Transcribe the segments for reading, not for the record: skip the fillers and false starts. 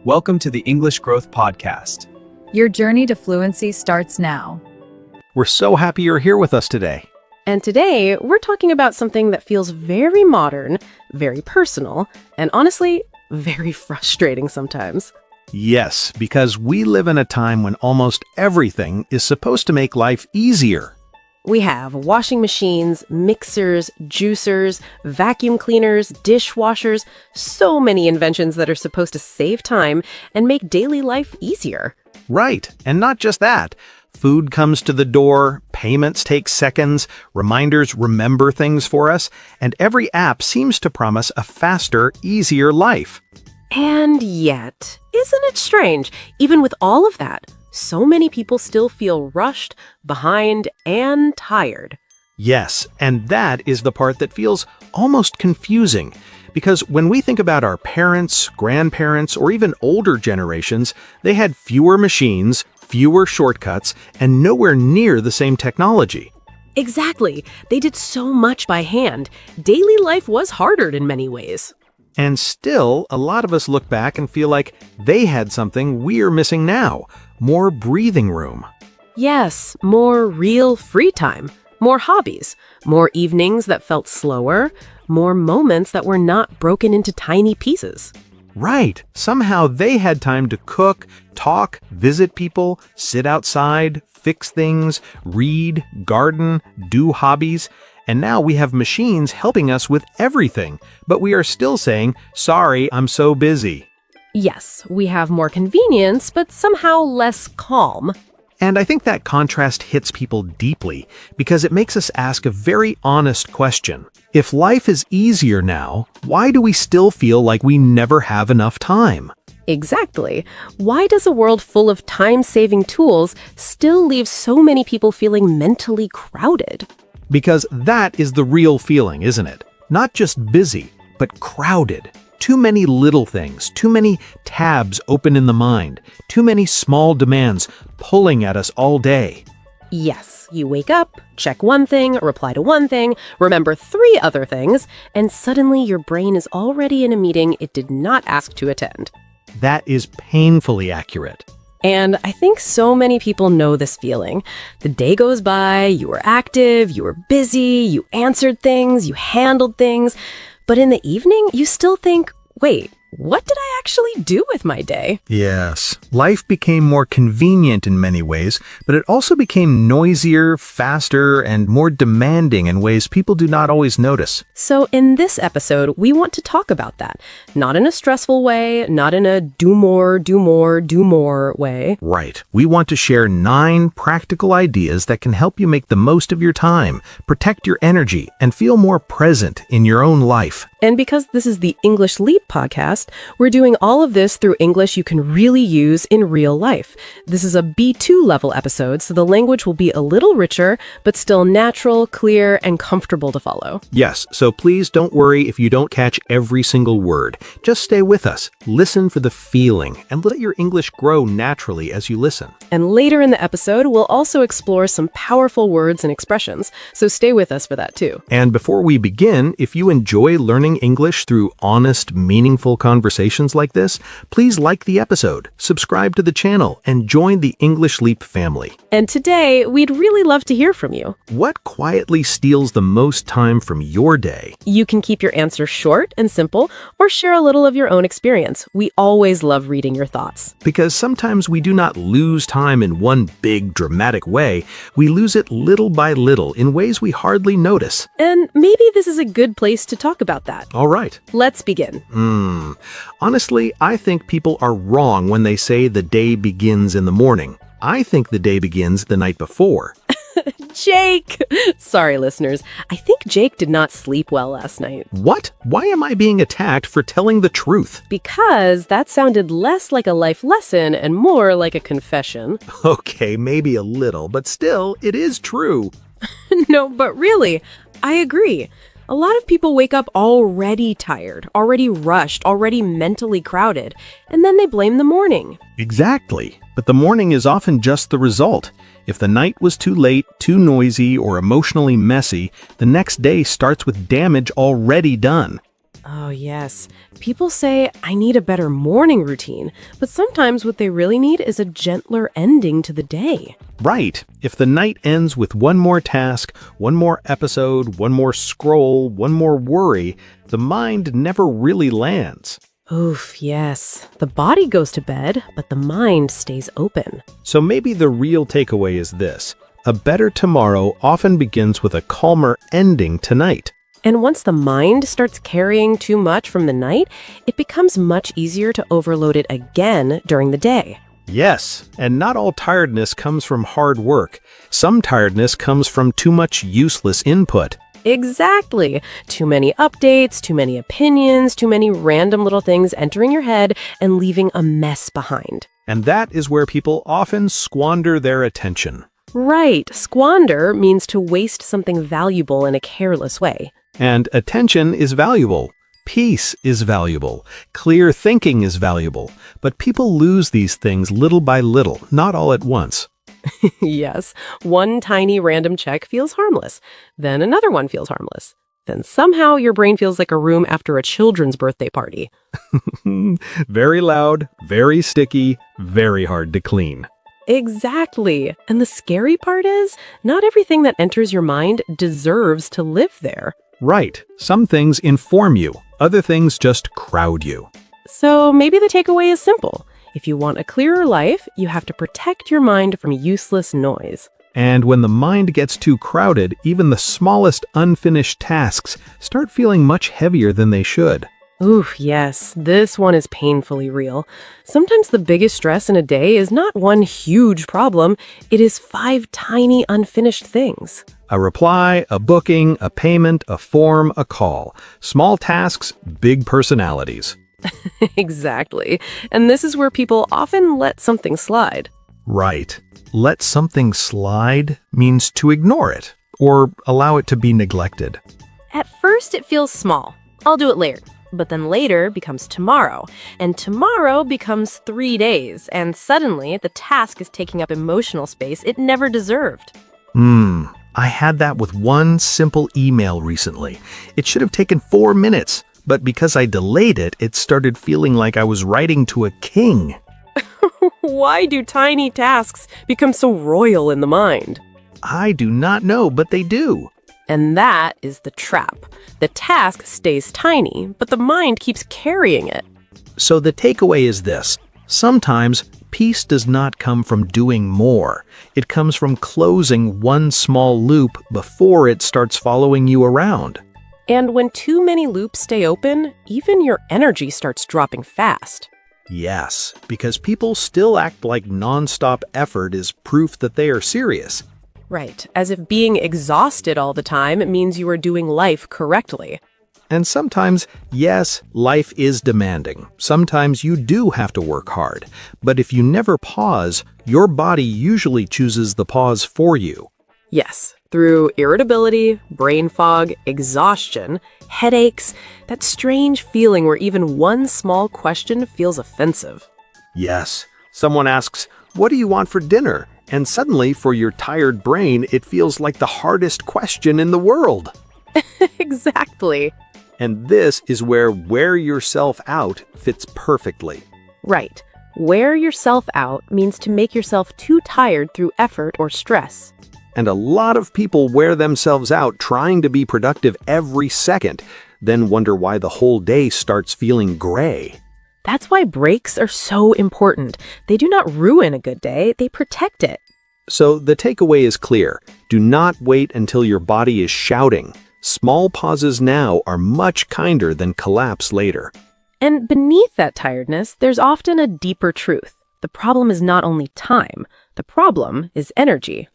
Welcome to the English Growth Podcast. Your journey to fluency starts now. We're so happy you're here with us today. And today, we're talking about something that feels very modern, very personal, and honestly, very frustrating sometimes. Yes, because we live in a time when almost everything is supposed to make life easier. We have washing machines, mixers, juicers, vacuum cleaners, dishwashers, so many inventions that are supposed to save time and make daily life easier. Right, and not just that. Food comes to the door, payments take seconds, reminders remember things for us, and every app seems to promise a faster, easier life. And yet, isn't it strange, even with all of that, so many people still feel rushed, behind, and tired. Yes, and that is the part that feels almost confusing. Because when we think about our parents, grandparents, or even older generations, they had fewer machines, fewer shortcuts, and nowhere near the same technology. Exactly. They did so much by hand. Daily life was harder in many ways. And still, a lot of us look back and feel like they had something we're missing now. More breathing room. Yes, more real free time, more hobbies, more evenings that felt slower, more moments that were not broken into tiny pieces. Right. Somehow they had time to cook, talk, visit people, sit outside, fix things, read, garden, do hobbies. And now we have machines helping us with everything, but we are still saying, sorry, I'm so busy. Yes, we have more convenience, but somehow less calm. And I think that contrast hits people deeply because it makes us ask a very honest question. If life is easier now, why do we still feel like we never have enough time? Exactly. Why does a world full of time-saving tools still leave so many people feeling mentally crowded? Because that is the real feeling, isn't it? Not just busy, but crowded. Too many little things, too many tabs open in the mind, too many small demands pulling at us all day. Yes, you wake up, check one thing, reply to one thing, remember 3 other things, and suddenly your brain is already in a meeting it did not ask to attend. That is painfully accurate. And I think so many people know this feeling. The day goes by, you were active, you were busy, you answered things, you handled things, but in the evening, you still think, wait, what did I actually do with my day? Yes. Life became more convenient in many ways, but it also became noisier, faster, and more demanding in ways people do not always notice. So in this episode, we want to talk about that. Not in a stressful way, not in a do more, do more, do more way. Right. We want to share 9 practical ideas that can help you make the most of your time, protect your energy, and feel more present in your own life. And because this is the English Leap podcast, we're doing all of this through English you can really use in real life. This is a B2 level episode, so the language will be a little richer, but still natural, clear, and comfortable to follow. Yes, so please don't worry if you don't catch every single word. Just stay with us, listen for the feeling, and let your English grow naturally as you listen. And later in the episode, we'll also explore some powerful words and expressions, so stay with us for that too. And before we begin, if you enjoy learning English through honest, meaningful conversations like this, please like the episode, subscribe to the channel, and join the English Leap family. And today, we'd really love to hear from you. What quietly steals the most time from your day? You can keep your answer short and simple, or share a little of your own experience. We always love reading your thoughts. Because sometimes we do not lose time in one big, dramatic way. We lose it little by little in ways we hardly notice. And maybe this is a good place to talk about that. All right. Let's begin. Honestly, I think people are wrong when they say the day begins in the morning. I think the day begins the night before. Jake! Sorry, listeners. I think Jake did not sleep well last night. What? Why am I being attacked for telling the truth? Because that sounded less like a life lesson and more like a confession. Okay, maybe a little, but still, it is true. No, but really, I agree. A lot of people wake up already tired, already rushed, already mentally crowded, and then they blame the morning. Exactly. But the morning is often just the result. If the night was too late, too noisy, or emotionally messy, the next day starts with damage already done. Oh, yes. People say, I need a better morning routine, but sometimes what they really need is a gentler ending to the day. Right. If the night ends with one more task, one more episode, one more scroll, one more worry, the mind never really lands. Oof, yes. The body goes to bed, but the mind stays open. So maybe the real takeaway is this. A better tomorrow often begins with a calmer ending tonight. And once the mind starts carrying too much from the night, it becomes much easier to overload it again during the day. Yes, and not all tiredness comes from hard work. Some tiredness comes from too much useless input. Exactly. Too many updates, too many opinions, too many random little things entering your head and leaving a mess behind. And that is where people often squander their attention. Right. Squander means to waste something valuable in a careless way. And attention is valuable. Peace is valuable. Clear thinking is valuable. But people lose these things little by little, not all at once. Yes, one tiny random check feels harmless. Then another one feels harmless. Then somehow your brain feels like a room after a children's birthday party. Very loud, very sticky, very hard to clean. Exactly. And the scary part is, not everything that enters your mind deserves to live there. Right. Some things inform you. Other things just crowd you. So maybe the takeaway is simple. If you want a clearer life, you have to protect your mind from useless noise. And when the mind gets too crowded, even the smallest unfinished tasks start feeling much heavier than they should. Oof, yes, this one is painfully real. Sometimes the biggest stress in a day is not one huge problem, it is 5 tiny unfinished things. A reply, a booking, a payment, a form, a call. Small tasks, big personalities. Exactly. And this is where people often let something slide. Right. Let something slide means to ignore it or allow it to be neglected. At first, it feels small. I'll do it later. But then later becomes tomorrow. And tomorrow becomes 3 days. And suddenly, the task is taking up emotional space it never deserved. I had that with one simple email recently. It should have taken 4 minutes, but because I delayed it, it started feeling like I was writing to a king. Why do tiny tasks become so royal in the mind? I do not know, but they do. And that is the trap. The task stays tiny, but the mind keeps carrying it. So the takeaway is this. Sometimes peace does not come from doing more. It comes from closing one small loop before it starts following you around. And when too many loops stay open, even your energy starts dropping fast. Yes, because people still act like nonstop effort is proof that they are serious. Right, as if being exhausted all the time means you are doing life correctly. And sometimes, yes, life is demanding. Sometimes you do have to work hard. But if you never pause, your body usually chooses the pause for you. Yes, through irritability, brain fog, exhaustion, headaches, that strange feeling where even one small question feels offensive. Yes, someone asks, "What do you want for dinner?" And suddenly, for your tired brain, it feels like the hardest question in the world. Exactly. And this is where wear yourself out fits perfectly. Right. Wear yourself out means to make yourself too tired through effort or stress. And a lot of people wear themselves out trying to be productive every second, then wonder why the whole day starts feeling gray. That's why breaks are so important. They do not ruin a good day, they protect it. So the takeaway is clear. Do not wait until your body is shouting. Small pauses now are much kinder than collapse later. And beneath that tiredness, there's often a deeper truth. The problem is not only time, the problem is energy.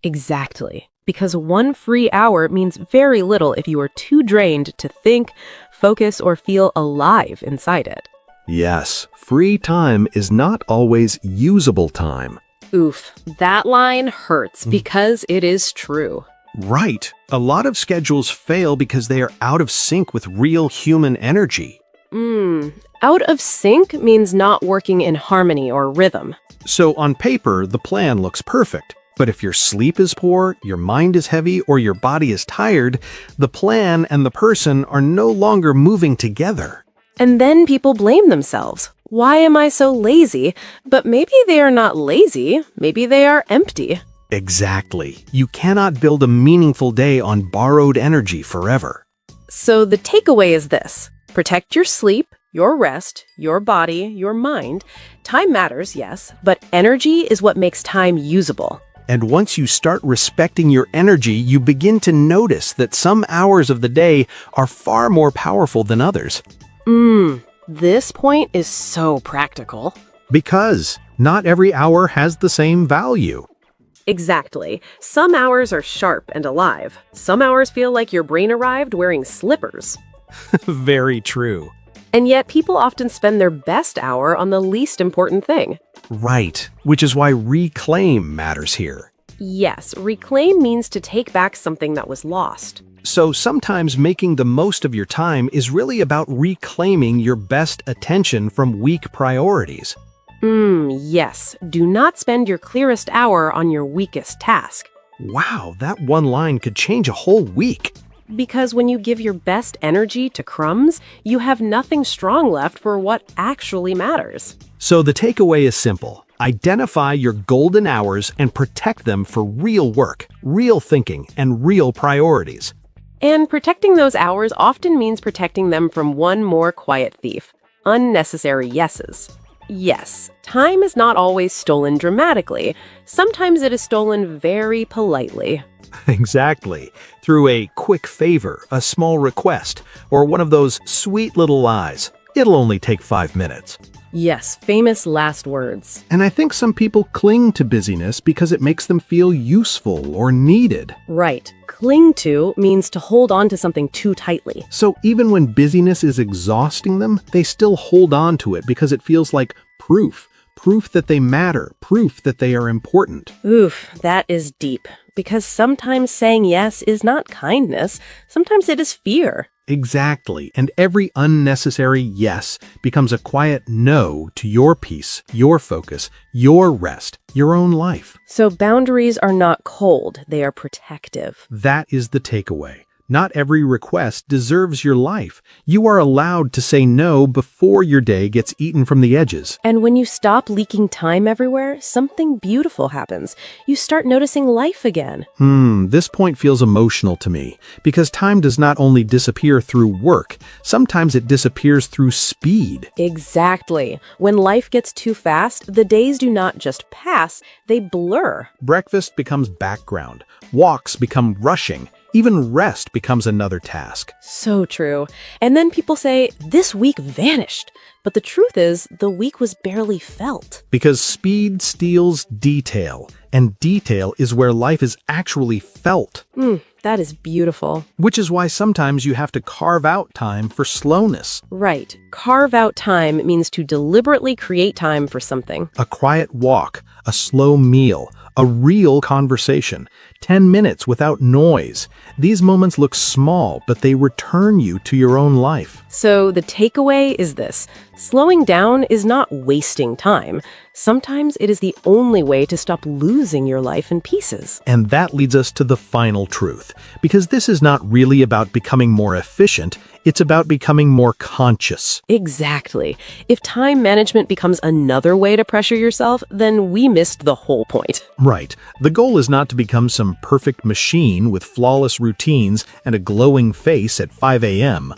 Exactly. Because one free hour means very little if you are too drained to think, focus, or feel alive inside it. Yes, free time is not always usable time. Oof, that line hurts because it is true. Right. A lot of schedules fail because they are out of sync with real human energy. Out of sync means not working in harmony or rhythm. So on paper, the plan looks perfect. But if your sleep is poor, your mind is heavy, or your body is tired, the plan and the person are no longer moving together. And then people blame themselves. Why am I so lazy? But maybe they are not lazy. Maybe they are empty. Exactly. You cannot build a meaningful day on borrowed energy forever. So the takeaway is this. Protect your sleep, your rest, your body, your mind. Time matters, yes, but energy is what makes time usable. And once you start respecting your energy, you begin to notice that some hours of the day are far more powerful than others. This point is so practical. Because not every hour has the same value. Exactly. Some hours are sharp and alive. Some hours feel like your brain arrived wearing slippers. Very true. And yet people often spend their best hour on the least important thing. Right, which is why reclaim matters here. Yes, reclaim means to take back something that was lost. So sometimes making the most of your time is really about reclaiming your best attention from weak priorities. Yes. Do not spend your clearest hour on your weakest task. Wow, that one line could change a whole week. Because when you give your best energy to crumbs, you have nothing strong left for what actually matters. So the takeaway is simple. Identify your golden hours and protect them for real work, real thinking, and real priorities. And protecting those hours often means protecting them from one more quiet thief: unnecessary yeses. Yes, time is not always stolen dramatically. Sometimes it is stolen very politely. Exactly. Through a quick favor, a small request, or one of those sweet little lies. It'll only take 5 minutes. Yes, famous last words. And I think some people cling to busyness because it makes them feel useful or needed. Right. Cling to means to hold on to something too tightly. So even when busyness is exhausting them, they still hold on to it because it feels like proof. Proof that they matter. Proof that they are important. Oof, that is deep. Because sometimes saying yes is not kindness. Sometimes it is fear. Exactly. And every unnecessary yes becomes a quiet no to your peace, your focus, your rest, your own life. So boundaries are not cold, they are protective. That is the takeaway. Not every request deserves your life. You are allowed to say no before your day gets eaten from the edges. And when you stop leaking time everywhere, something beautiful happens. You start noticing life again. This point feels emotional to me, because time does not only disappear through work, sometimes it disappears through speed. Exactly. When life gets too fast, the days do not just pass, they blur. Breakfast becomes background. Walks become rushing. Even rest becomes another task. So true. And then people say, this week vanished. But the truth is, the week was barely felt. Because speed steals detail, and detail is where life is actually felt. That is beautiful. Which is why sometimes you have to carve out time for slowness. Right. Carve out time means to deliberately create time for something. A quiet walk, a slow meal, a real conversation, 10 minutes without noise. These moments look small, but they return you to your own life. So the takeaway is this. Slowing down is not wasting time. Sometimes it is the only way to stop losing your life in pieces. And that leads us to the final truth, because this is not really about becoming more efficient, it's about becoming more conscious. Exactly. If time management becomes another way to pressure yourself, then we missed the whole point. Right. The goal is not to become some perfect machine with flawless routines and a glowing face at 5 a.m.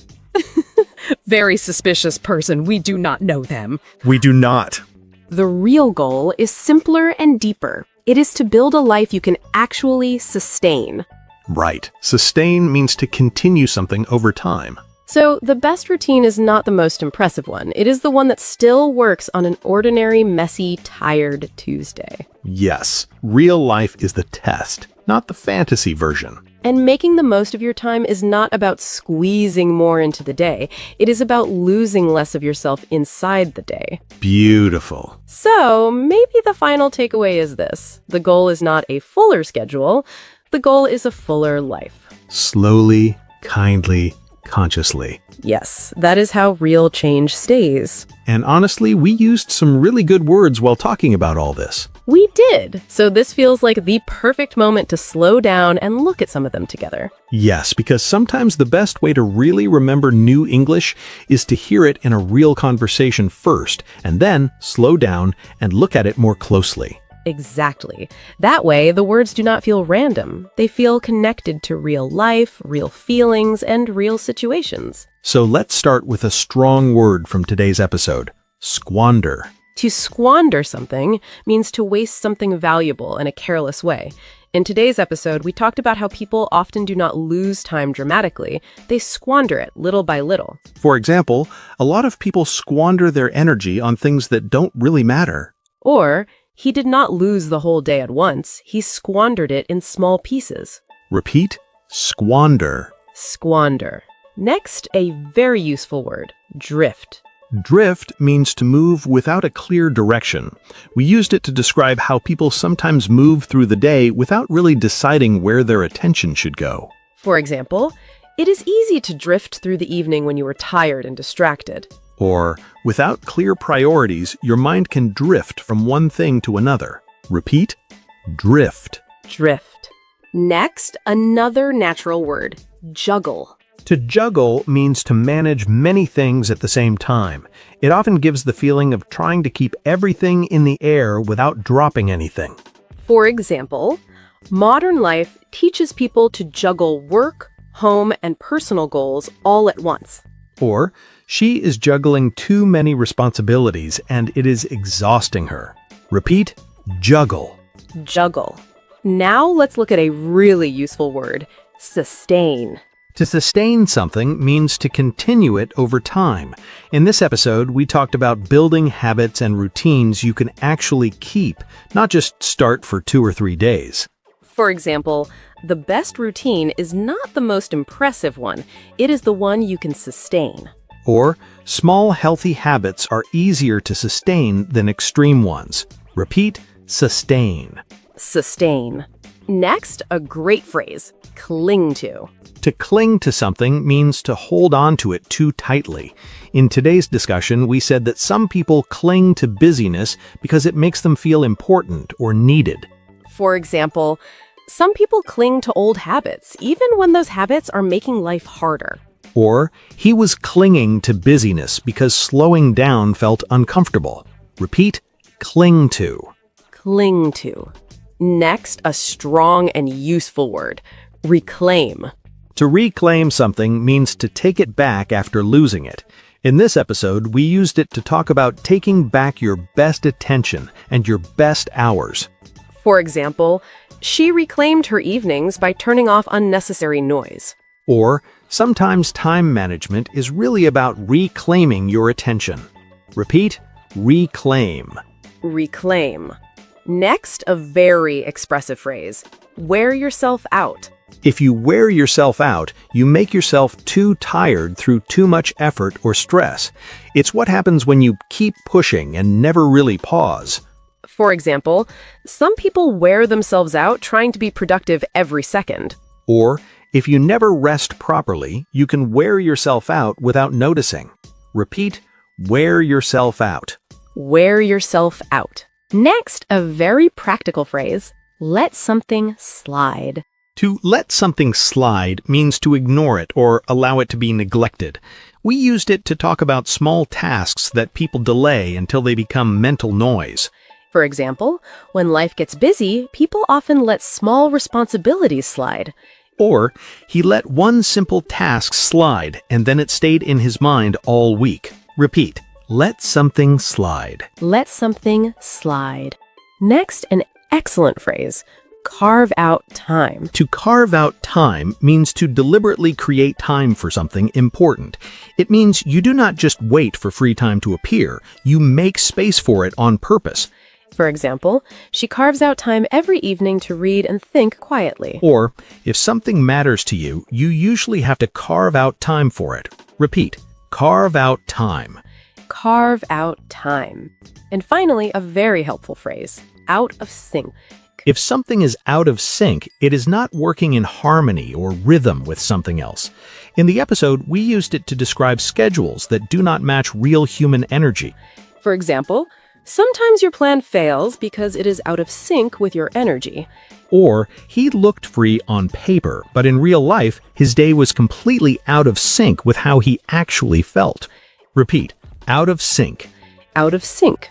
Very suspicious person. We do not know them. We do not. The real goal is simpler and deeper. It is to build a life you can actually sustain. Right. Sustain means to continue something over time. So the best routine is not the most impressive one. It is the one that still works on an ordinary, messy, tired Tuesday. Yes, real life is the test, not the fantasy version. And making the most of your time is not about squeezing more into the day. It is about losing less of yourself inside the day. Beautiful. So maybe the final takeaway is this. The goal is not a fuller schedule. The goal is a fuller life. Slowly, kindly, consciously. Yes, that is how real change stays. And honestly, we used some really good words while talking about all this. We did. So this feels like the perfect moment to slow down and look at some of them together. Yes, because sometimes the best way to really remember new English is to hear it in a real conversation first, and then slow down and look at it more closely. Exactly. That way, the words do not feel random. They feel connected to real life, real feelings, and real situations. So let's start with a strong word from today's episode: squander. To squander something means to waste something valuable in a careless way. In today's episode, we talked about how people often do not lose time dramatically. They squander it little by little. For example, a lot of people squander their energy on things that don't really matter. Or, he did not lose the whole day at once. He squandered it in small pieces. Repeat: squander. Squander. Next, a very useful word: drift. Drift means to move without a clear direction. We used it to describe how people sometimes move through the day without really deciding where their attention should go. For example, it is easy to drift through the evening when you are tired and distracted. Or, without clear priorities, your mind can drift from one thing to another. Repeat: drift. Drift. Next, another natural word: juggle. To juggle means to manage many things at the same time. It often gives the feeling of trying to keep everything in the air without dropping anything. For example, modern life teaches people to juggle work, home, and personal goals all at once. Or, she is juggling too many responsibilities and it is exhausting her. Repeat: juggle. Juggle. Now let's look at a really useful word: sustain. To sustain something means to continue it over time. In this episode, we talked about building habits and routines you can actually keep, not just start for 2 or 3 days. For example, the best routine is not the most impressive one. It is the one you can sustain. Or, small healthy habits are easier to sustain than extreme ones. Repeat: sustain. Sustain. Next, a great phrase: cling to. To cling to something means to hold on to it too tightly. In today's discussion, we said that some people cling to busyness because it makes them feel important or needed. For example, some people cling to old habits, even when those habits are making life harder. Or, he was clinging to busyness because slowing down felt uncomfortable. Repeat: cling to. Cling to. Next, a strong and useful word: reclaim. To reclaim something means to take it back after losing it. In this episode, we used it to talk about taking back your best attention and your best hours. For example, she reclaimed her evenings by turning off unnecessary noise. Or, sometimes time management is really about reclaiming your attention. Repeat: reclaim. Reclaim. Next, a very expressive phrase: wear yourself out. If you wear yourself out, you make yourself too tired through too much effort or stress. It's what happens when you keep pushing and never really pause. For example, some people wear themselves out trying to be productive every second. Or, if you never rest properly, you can wear yourself out without noticing. Repeat: wear yourself out. Wear yourself out. Next, a very practical phrase: let something slide. To let something slide means to ignore it or allow it to be neglected. We used it to talk about small tasks that people delay until they become mental noise. For example, when life gets busy, people often let small responsibilities slide. Or, he let one simple task slide and then it stayed in his mind all week. Repeat: let something slide. Let something slide. Next, an excellent phrase: carve out time. To carve out time means to deliberately create time for something important. It means you do not just wait for free time to appear, you make space for it on purpose. For example, she carves out time every evening to read and think quietly. Or, if something matters to you, you usually have to carve out time for it. Repeat: carve out time. Carve out time. And finally, a very helpful phrase: out of sync. If something is out of sync, it is not working in harmony or rhythm with something else. In the episode, we used it to describe schedules that do not match real human energy. For example, sometimes your plan fails because it is out of sync with your energy. Or, he looked free on paper, but in real life, his day was completely out of sync with how he actually felt. Repeat, out of sync. Out of sync.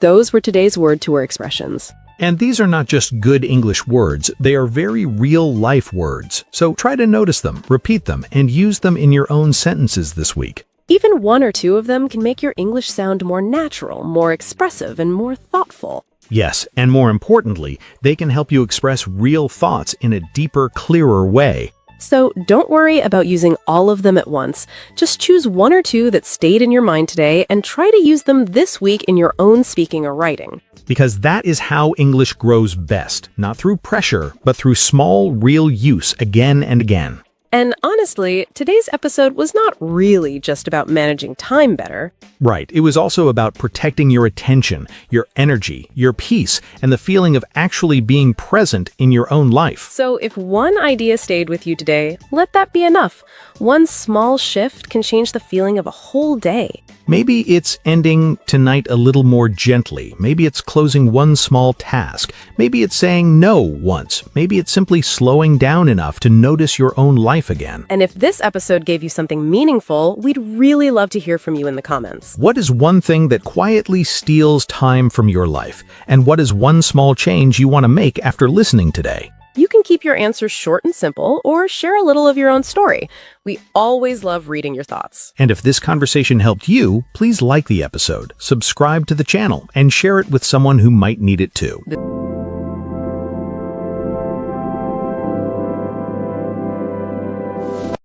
Those were today's word tour expressions. And these are not just good English words, they are very real-life words. So try to notice them, repeat them, and use them in your own sentences this week. Even one or two of them can make your English sound more natural, more expressive, and more thoughtful. Yes, and more importantly, they can help you express real thoughts in a deeper, clearer way. So don't worry about using all of them at once. Just choose one or two that stayed in your mind today and try to use them this week in your own speaking or writing. Because that is how English grows best, not through pressure, but through small, real use again and again. And honestly, today's episode was not really just about managing time better. Right, it was also about protecting your attention, your energy, your peace, and the feeling of actually being present in your own life. So if one idea stayed with you today, let that be enough. One small shift can change the feeling of a whole day. Maybe it's ending tonight a little more gently. Maybe it's closing one small task. Maybe it's saying no once. Maybe it's simply slowing down enough to notice your own life again. And if this episode gave you something meaningful, we'd really love to hear from you in the comments. What is one thing that quietly steals time from your life? And what is one small change you want to make after listening today? You can keep your answers short and simple, or share a little of your own story. We always love reading your thoughts. And if this conversation helped you, please like the episode, subscribe to the channel, and share it with someone who might need it too.